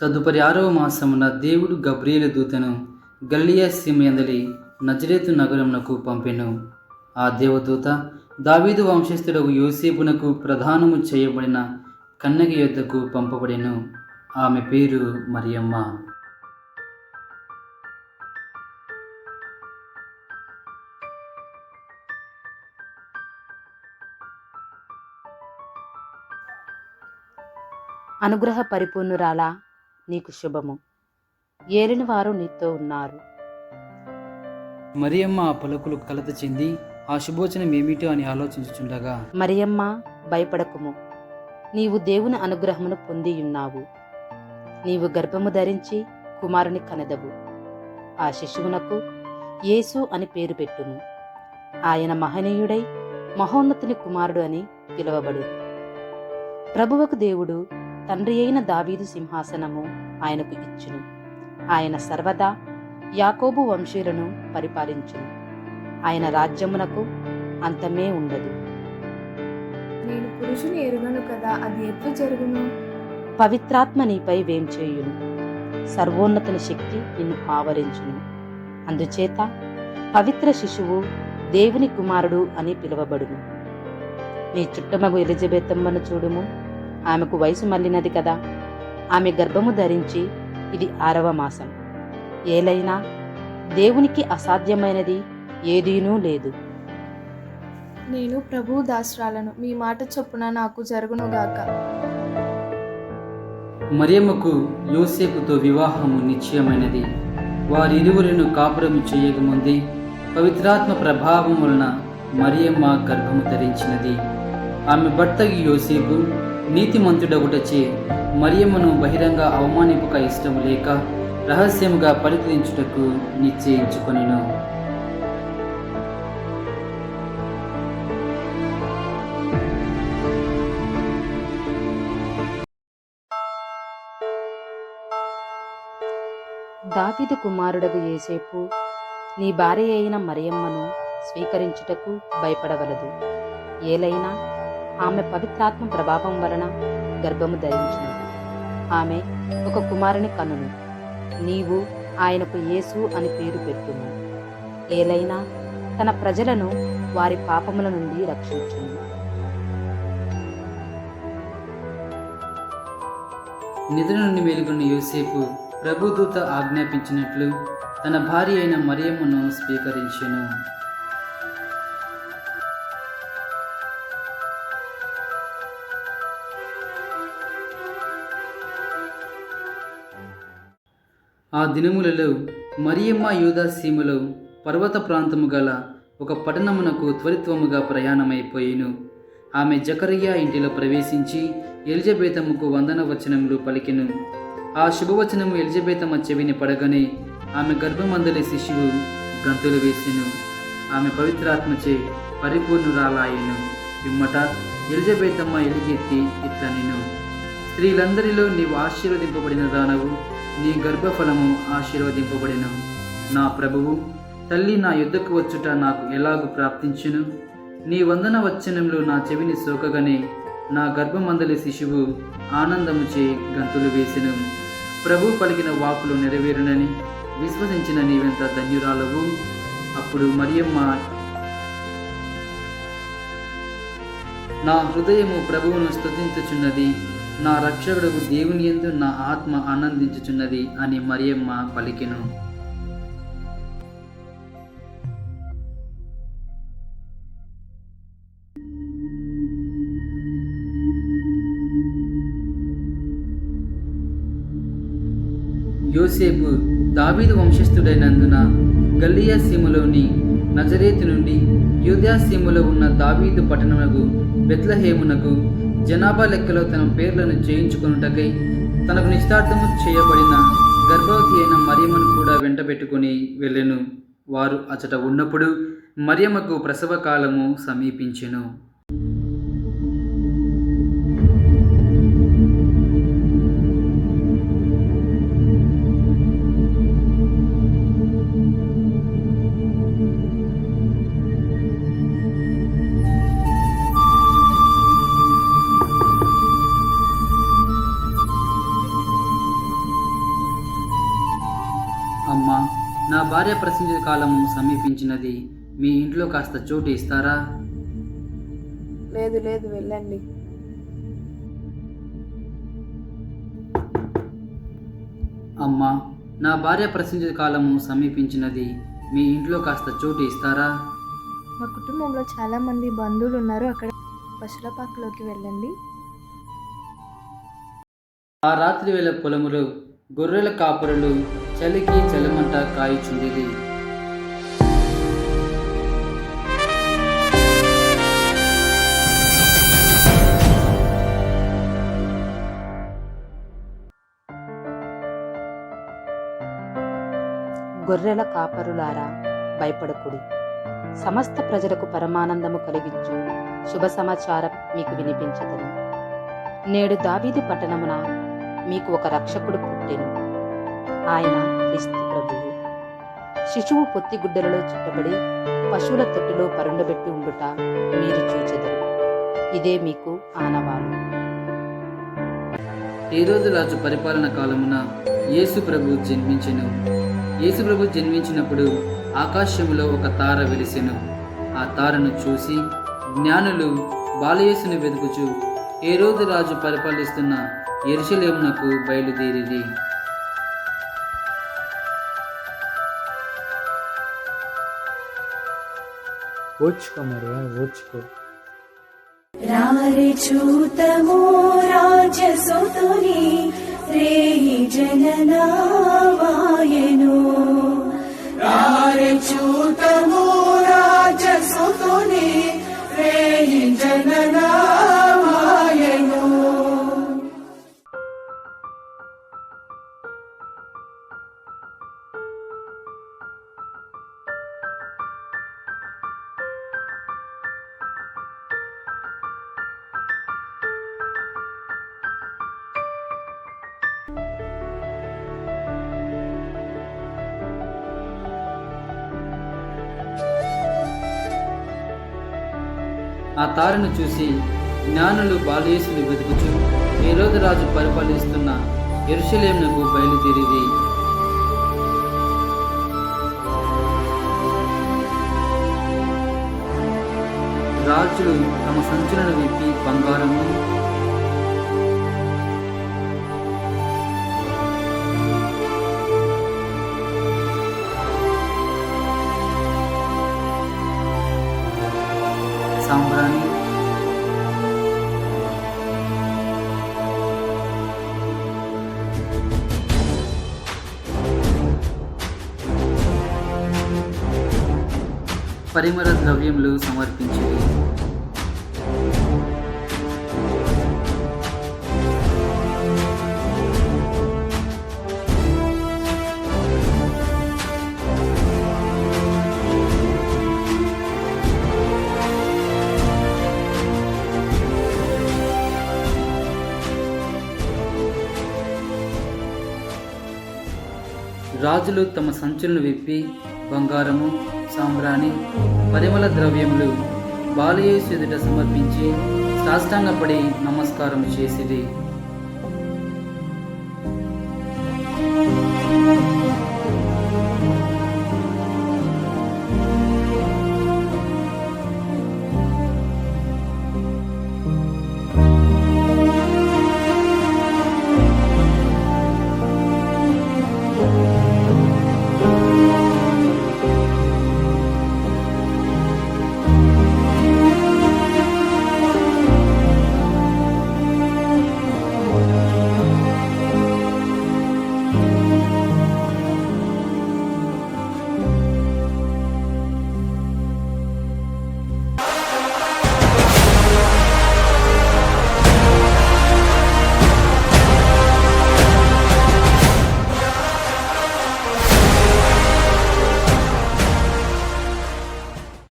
తదుపరి 6వ మాసమున దేవుడు గబ్రియేలు దూతను గలిలయ సీమయందలి నజరేతు నగరమునకు పంపెను. ఆ దేవదూత దావీదు వంశస్థుడగు యోసేపునకు ప్రదానము చేయబడిన కన్యక యొద్దకు పంపబడెను. ఆమె పేరు మరియమ్మ. అనుగ్రహ పరిపూర్ణురాలా, నీకు శుభము. ఏలిన వారు నీతో ఉన్నారు. మరియమ్మ ఆ పలుకులు కలత చెంది ఆ శుభోచనం ఏమిటో అని ఆలోచించుచుండగా, మరియమ్మ, భయపడకుము, నీవు దేవుని అనుగ్రహమును పొందియున్నావు. నీవు గర్భము ధరించి కుమారుని కనెదవు. ఆ శిశువునకు యేసు అని పేరు పెట్టుము. ఆయన మహనీయుడై మహోన్నతుని కుమారుడు అని పిలువబడు. ప్రభువకు దేవుడు తండ్రి అయిన దావీదు సింహాసనము ఆయనకు ఇచ్చును. ఆయన సర్వదా యాకోబు వంశీయులను పరిపాలించును. ఆయన రాజ్యమునకు అంతమే ఉండదు. నేను పురుషుని ఎరుగను కదా, అది ఎట్లు జరుగును? పవిత్రాత్మ నీపై వేంచేయును. సర్వోన్నతుని శక్తి నిన్ను ఆవరించును. అందుచేత పవిత్ర శిశువు దేవుని కుమారుడు అని పిలువబడును. నీ చుట్టమగు ఎలిజబెతమ్మను చూడుము. ఆమెకు వయసు మళ్ళినది కదా. ఆమె గర్భము ధరించి ఇది 6వ మాసం. ఏలైనా దేవునికి అసాధ్యమైనది ఏదీనూ లేదు. నేను ప్రభువు దాసురాలను, మీ మాట చొప్పున నాకు జరుగునుగాక. మరియమ్మకు యోసేపుతో వివాహము నిశ్చయమైనది. వారిరువులను కాపురము చేయకముందే పవిత్రాత్మ ప్రభావం వలన మరియమ్మ గర్భము ధరించినది. ఆమె భర్త యోసేపు నీతిమంతుడగుటచే మరియమ్మను బహిరంగ అవమానింపక ఇష్టము లేక రహస్యముగా పరిత్రించుటకు నిశ్చయించుకొనెను. దావీదు కుమారుడగు యోసేపు, నీ భార్య అయిన మరియమ్మను స్వీకరించుటకు భయపడవలదు. ఏలైనా ఆమె పవిత్రాత్మ ప్రభావం వలన గర్భము ధరించినది. ఆమె ఒక కుమారుని కనును. నీవు ఆయనకు యేసు అని పేరు పెట్టుము. ఏలైనా తన ప్రజలను వారి పాపముల నుండి రక్షించును. నిద్ర నుండి మేలుకున్న యోసేపు ప్రభుదూత ఆజ్ఞాపించినట్లు తన భార్య అయిన మరియమ్మను స్వీకరించెను. ఆ దినములలో మరియమ్మ యూదా సీమలో పర్వత ప్రాంతము గల ఒక పట్టణమునకు త్వరిత్వముగా ప్రయాణమైపోయిను. ఆమె జకరియా ఇంటిలో ప్రవేశించి ఎలిజబెతమ్మకు వందన వచనములు పలికెను. ఆ శుభవచనము ఎలిజబెతమ్మ చెవిని పడగానే ఆమె గర్భమందలి శిశువు గంతులు వేసెను. ఆమె పవిత్రాత్మచే పరిపూర్ణురాలాయెను. పిమ్మట ఎలిజబెతమ్మ ఎలుగెత్తి ఇట్లనెను, స్త్రీలందరిలో నీవు ఆశీర్వదింపబడిన దానవు, నీ గర్భఫలము ఆశీర్వదింపబడిన. నా ప్రభువు తల్లి నా యుద్ధకు వచ్చుట నాకు ఎలాగు ప్రాప్తించును? నీ వందన వచనంలో నా చెవిని సోకగానే నా గర్భమందలి శిశువు ఆనందముచే గంతులు వేసెను. ప్రభు పలికిన వాకులు నెరవేరునని విశ్వసించిన నీవెంత ధన్యురాలవు. అప్పుడు మరియమ్మ, నా హృదయము ప్రభువును స్తుతించుచున్నది, నా రక్షకుడు దేవుని యందు నా ఆత్మ ఆనందించుచున్నది అని మరియమ్మ పలికెను. యోసేపు దావీదు వంశస్థుడైనందున గలిలయ సీమలోని నజరేతు నుండి యూదా సీమలో ఉన్న దావీదు పట్టణమునకు బెత్లెహేమునకు జనాభా లెక్కలో తన పేర్లను చేయించుకొనుటకై తనకు నిశ్చితార్థము చేయబడిన గర్భవతి అయిన మరియమ్మను కూడా వెంటబెట్టుకుని వెళ్ళెను. వారు అచట ఉన్నప్పుడు మరియమ్మకు ప్రసవ కాలము సమీపించెను. భార్య ప్రసంగ కాలము సమీపించినది, మీ ఇంట్లో కాస్త చోటు ఇస్తారా? లేదు లేదు, వెళ్ళండి. అమ్మా, నా భార్య ప్రసంగ కాలము సమీపించినది, మీ ఇంట్లో కాస్త చోటు ఇస్తారా? మా కుటుంబంలో చాలా మంది బంధువులు ఉన్నారు, అక్కడ పశువుల పాకలోకి వెళ్ళండి. ఆ రాత్రి వేళ పొలములో గొర్రెల కాపరులు చలికి చలిమంట కాయిచుండిరి. గొర్రెల కాపరులారా, భయపడకుడి. సమస్త ప్రజలకు పరమానందము కలిగించు శుభ సమాచారం మీకు వినిపించదను. నేడు దావీదు పట్టణమున మీకు ఒక రక్షకుడు పుట్టెను. ఆయన క్రీస్తు ప్రభువు. శిశువు పొత్తిగుడ్డలలో చుట్టబడి పశువుల తొట్టిలో పరుండబెట్టి ఉండుట మీరు చూచెదరు. ఇదే మీకు ఆనవాలు. హేరోదు రాజు పరిపాలన కాలమున యేసు ప్రభు జన్మించెను. యేసు ప్రభు జన్మించినప్పుడు ఆకాశములో ఒక తార వెలిసెను. ఆ తారను చూసి జ్ఞానులు బాలయేసును వెతుకుచు హేరోదు రాజు పరిపాలిస్తున్న యెరూషలేమునకు బయలుదేరిరి. ఓర్చుకో మరియా, ఓర్చుకో. రారే చూతమో రాజసుతుని రేయి జననామాయను. రారే చూతమో రాజసుతుని రేయి జననామాయను. ఆ తారను చూసి జ్ఞానులు బాలయేసును వెతుకుచు హేరోదు రాజు పరిపాలిస్తున్న యెరూషలేమునకు బయలుదేరిరి. రాజులు తమ సంచులను విప్పి బంగారము, సాంబ్రాణి, పరిమళ ద్రవ్యములు సమర్పించిరి. రాజులు తమ సంచులను విప్పి బంగారము, సాంబ్రాణి, పరిమళ ద్రవ్యములు బాలయేసు ఎదుట సమర్పించి సాష్టాంగపడి నమస్కారం చేసిరి.